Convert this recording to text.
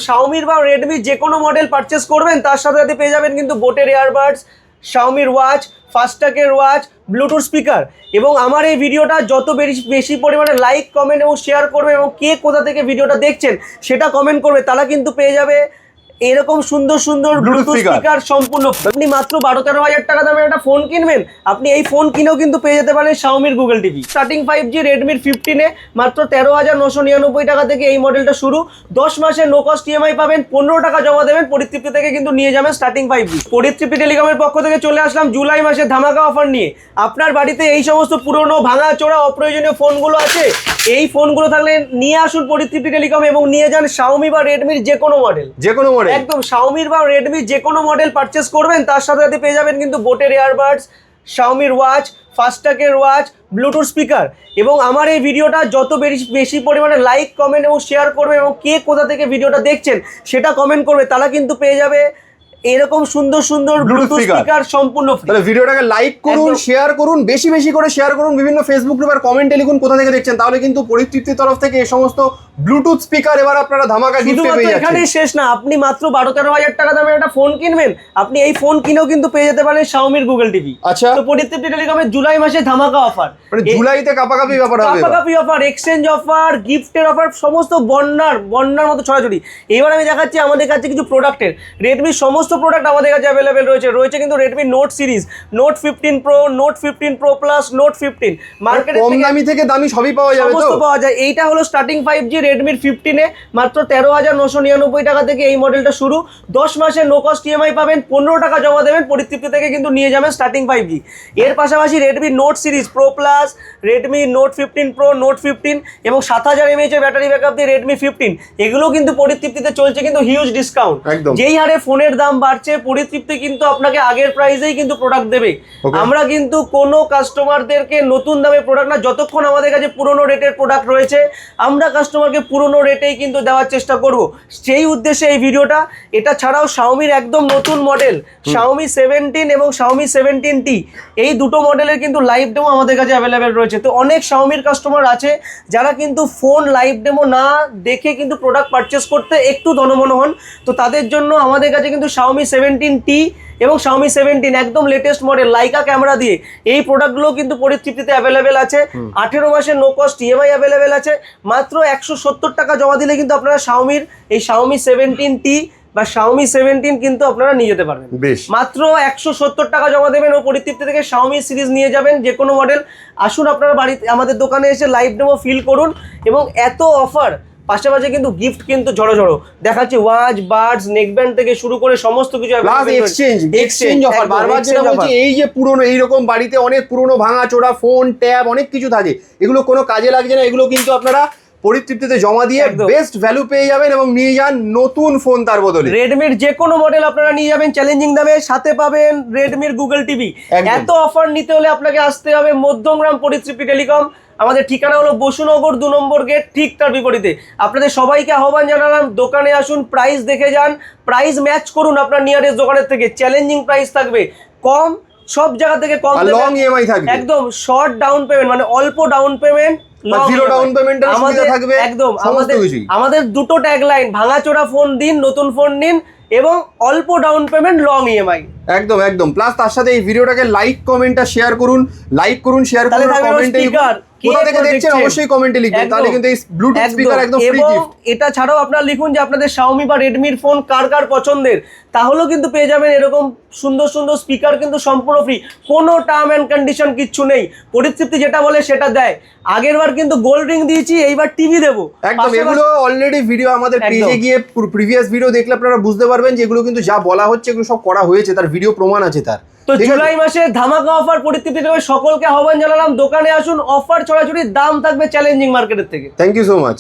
শাওমির বা রেডমির যে কোনো মডেল পারচেস করবেন তার সাথে সাথে পেয়ে যাবেন কিন্তু বোটের এয়ারবাডস, শাওমির ওয়াচ, ফাস্ট্যাগের ওয়াচ, ব্লুটুথ স্পিকার। এবং আমার এই ভিডিওটা যত বেশি পরিমাণে লাইক, কমেন্ট এবং শেয়ার করবে এবং কে কোথা থেকে ভিডিওটা দেখছেন সেটা কমেন্ট করবে, তারা কিন্তু পেয়ে যাবে এরকম সুন্দর সুন্দর ব্লুটুথ স্পিকার সম্পূর্ণ। আপনি মাত্র 12-13 হাজার টাকা দামের একটা ফোন কিনবেন, আপনি এই ফোন কিনেও কিন্তু পেয়ে যেতে পারেন শাওমির গুগল টিভি। স্টার্টিং 5G রেডমির 15-এ মাত্র 13,999 টাকা থেকে এই মডেলটা শুরু। 10 মাসের নো কস্ট ইএমআই পাবেন, 15 টাকা জমা দেবেন, পরিতৃপ্তি থেকে কিন্তু নিয়ে যাবেন স্টার্টিং 5G। পরিতৃপ্তি টেলিকমের পক্ষ থেকে চলে আসলাম জুলাই মাসে ধামাকা অফার নিয়ে। আপনার বাড়িতে এই সমস্ত পুরনো ভাঙা চোরা অপ্রয়োজনীয় ফোনগুলো আছে, এই ফোনগুলো থাকলে নিয়ে আসুন পরিতৃপ্তি টেলিকম এবং নিয়ে যান শাওমি বা রেডমির যে কোনো মডেল। একদম শাওমির বা রেডমির যে কোনো মডেল পারচেস করবেন তার সাথে সাথে পেয়ে যাবেন কিন্তু বোটের এয়ারবাডস, শাওমির ওয়াচ, ফাস্ট্যাগের ওয়াচ, ব্লুটুথ স্পিকার। এবং আমার এই ভিডিওটা যত বেশি পরিমাণে লাইক, কমেন্ট এবং শেয়ার করবে এবং কে কোথা থেকে ভিডিওটা দেখছেন সেটা কমেন্ট করবে, তারা কিন্তু পেয়ে যাবে এরকম সুন্দর সুন্দর ব্লুটুথ স্পিকার সম্পূর্ণ ফ্রি। তাহলে ভিডিওটাকে লাইক করুন, শেয়ার করুন, বেশি করে শেয়ার করুন, বিভিন্ন ফেসবুক গ্রুপ আর কমেন্টে লিখুন কোথা থেকে দেখছেন, তাহলে কিন্তু পরিতৃপ্তির তরফ থেকে এই সমস্ত ব্লুটুথ স্পিকার এবার আপনারা ধামাকা গিফটে পেয়ে যাচ্ছেন। এখানেই শেষ না, আপনি মাত্র 12-13 হাজার টাকা দামের একটা ফোন কিনবেন, আপনি এই ফোন কিনেও কিন্তু পেয়ে যেতে পারেন শাওমির গুগল টিভি। আচ্ছা, তো পরিতৃপ্তি টেলিকমের জুলাই মাসে ধামাকা অফার, মানে জুলাইতে কাপাকাপি ব্যাপার হবে, কাপাকাপি অফার, এক্সচেঞ্জ অফার, গিফটের অফার, সমস্ত বন্যার মতো ছড়াছড়ি। এবার আমি দেখাচ্ছি আমাদের কাছে কিছু প্রোডাক্টের, রেডমির সমস্ত প্রোডাক্ট আমাদের কাছে অ্যাভেলেবেল রয়েছে কিন্তু Redmi note series, note 15 pro, note 15 pro plus, note 15 মার্কেটে কম দামি থেকে দামি সবই পাওয়া যাবে, সমস্ত পাওয়া যায়। এইটা হলো স্টার্টিং 5G রেডমির 15-এ মাত্র 13,999 টাকা থেকে এই মডেলটা শুরু। 10 মাসের নো কস্ট ইএমআই পাবেন, 15 টাকা জমা দেবেন, পরিতৃপ্তি থেকে কিন্তু নিয়ে যাবেন স্টার্টিং 5G। এর পাশাপাশি Redmi note series pro plus, Redmi note 15 pro, note 15 এবং 7000 mAh এর ব্যাটারি ব্যাকআপ দিয়ে রেডমি 15, এগুলো কিন্তু পরিতৃপ্তিতে চলছে কিন্তু হিউজ ডিসকাউন্ট। যেই হারে ফোনের দাম বাড়ছে, পরিতৃপ্তি কিন্তু আপনাকে আগের প্রাইসেই কিন্তু প্রোডাক্ট দেবে। আমরা কিন্তু কোনো কাস্টমারদেরকে নতুন দামে প্রোডাক্ট না, যতক্ষণ আমাদের কাছে পুরনো রেটের প্রোডাক্ট রয়েছে আমরা কাস্টমারকে পুরনো রেটেই কিন্তু দেওয়ার চেষ্টা করব, সেই উদ্দেশ্যে এই ভিডিওটা। এটা ছাড়াও শাওমির একদম নতুন মডেল শাওমি 17 এবং শাওমি 17T, এই দুটো মডেলের কিন্তু লাইভ ডেমো আমাদের কাছে অ্যাভেলেবেল রয়েছে। তো অনেক শাওমির কাস্টমার আছে যারা কিন্তু ফোন লাইভ ডেমো না দেখে কিন্তু প্রোডাক্ট পারচেস করতে একটু দনমন হন, তো তাদের জন্য আমাদের কাছে কিন্তু শাওমি 17T এবং শাওমি 17 একদম লেটেস্ট মডেল লাইকা ক্যামেরা দিয়ে এই প্রোডাক্টগুলো কিন্তু পরিতৃপ্তিতে অ্যাভেলেবেল আছে। 18 মাসের নো কস্ট ইএমআই অ্যাভেলেবেল আছে। মাত্র 170 টাকা জমা দিলে কিন্তু আপনারা শাওমির এই শাওমি 17T বা শাওমি 17 কিন্তু আপনারা নিয়ে যেতে পারবেন। মাত্র 170 টাকা জমা দেবেন ও পরিতৃপ্তি থেকে শাওমি সিরিজ নিয়ে যাবেন যে কোনো মডেল। আসুন আপনারা বাড়িতে আমাদের দোকানে এসে লাইভ ডেমো ফিল করুন এবং এত অফার পাশাপাশি কিন্তু গিফট কিন্তু ঝড়ো দেখাচ্ছি, ওয়াচ, বাডস, নেকব্যান্ড থেকে শুরু করে সমস্ত কিছু এক্সচেঞ্জ অফার। বারবার যেটা বলছি, এই যে পুরনো এইরকম বাড়িতে অনেক পুরনো ভাঙা চোরা ফোন, ট্যাব, অনেক কিছু থাকে, এগুলো কোনো কাজে লাগছে না, এগুলো কিন্তু আপনারা পরিতৃপ্তিতে জমা দিয়ে বেস্ট ভ্যালু পেয়ে যাবেন এবং নিয়ে যান নতুন ফোন তার বদলে। রেডমির যে কোনো মডেল আপনারা নিয়ে যাবেন চ্যালেঞ্জিং দামে, সাথে পাবেন রেডমির গুগল টিভি। এত অফার নিতে হলে আপনাকে আসতে হবে মধ্যমগ্রাম পরিতৃপ্তি টেলিকম। আমাদের ঠিকানা হলো বসুনগর 2 নম্বর গেট, ঠিক তার বিপরীতে। আপনাদের সবাইকে আহ্বান জানালাম, দোকানে আসুন, প্রাইস দেখে যান, প্রাইস ম্যাচ করুন আপনার নিয়ারেস্ট দোকানের থেকে। চ্যালেঞ্জিং প্রাইস থাকবে, কম সব জায়গা থেকে কম, লং ইএমআই থাকবে, একদম শর্ট ডাউন পেমেন্ট, মানে অল্প ডাউন পেমেন্ট, জিরো ডাউন পেমেন্টের সুবিধা থাকবে। একদম আমাদের দুটো ট্যাগলাইন, ভাঙাচোরা ফোন দিন, নতুন ফোন নিন এবং অল্প ডাউন পেমেন্ট, লং ইএমআই। একদম প্লাস তার সাথে এই ভিডিওটাকে লাইক, কমেন্টটা শেয়ার করুন, শেয়ার করুন, কমেন্টে কোথা থেকে দেখছেন অবশ্যই কমেন্টে লিখবেন, তাহলে কিন্তু এই ব্লুটুথ স্পিকার একদম ফ্রি গিফট। এটা ছাড়াও আপনারা লিখুন যে আপনাদের শাওমি বা রেডমির ফোন কার পছন্দের, তাহলেও কিন্তু পেয়ে যাবেন এরকম সুন্দর সুন্দর স্পিকার কিন্তু সম্পূর্ণ ফ্রি, কোনো টার্ম এন্ড কন্ডিশন কিচ্ছু নেই। পরিতৃপ্তি যেটা বলে সেটা দেয়। আগের বার কিন্তু গোল্ড রিং দিয়েছি, এইবার টিভি দেবো। একদম, এগুলো অলরেডি ভিডিও আমাদের পেজে গিয়ে প্রিভিয়াস ভিডিও দেখলে আপনারা বুঝতে পারবেন যে এগুলো কিন্তু যা বলা হচ্ছে এগুলো সব করা হয়েছে, তার ভিডিও প্রমাণ আছে তার। তো জুলাই মাসে ধামাকা অফার পরিতৃপ্তি থেকে সকলকে আহ্বান জানালাম, দোকানে আসুন, অফার ছড়াছড়ি, দাম থাকবে চ্যালেঞ্জিং মার্কেটের থেকে। Thank you so much.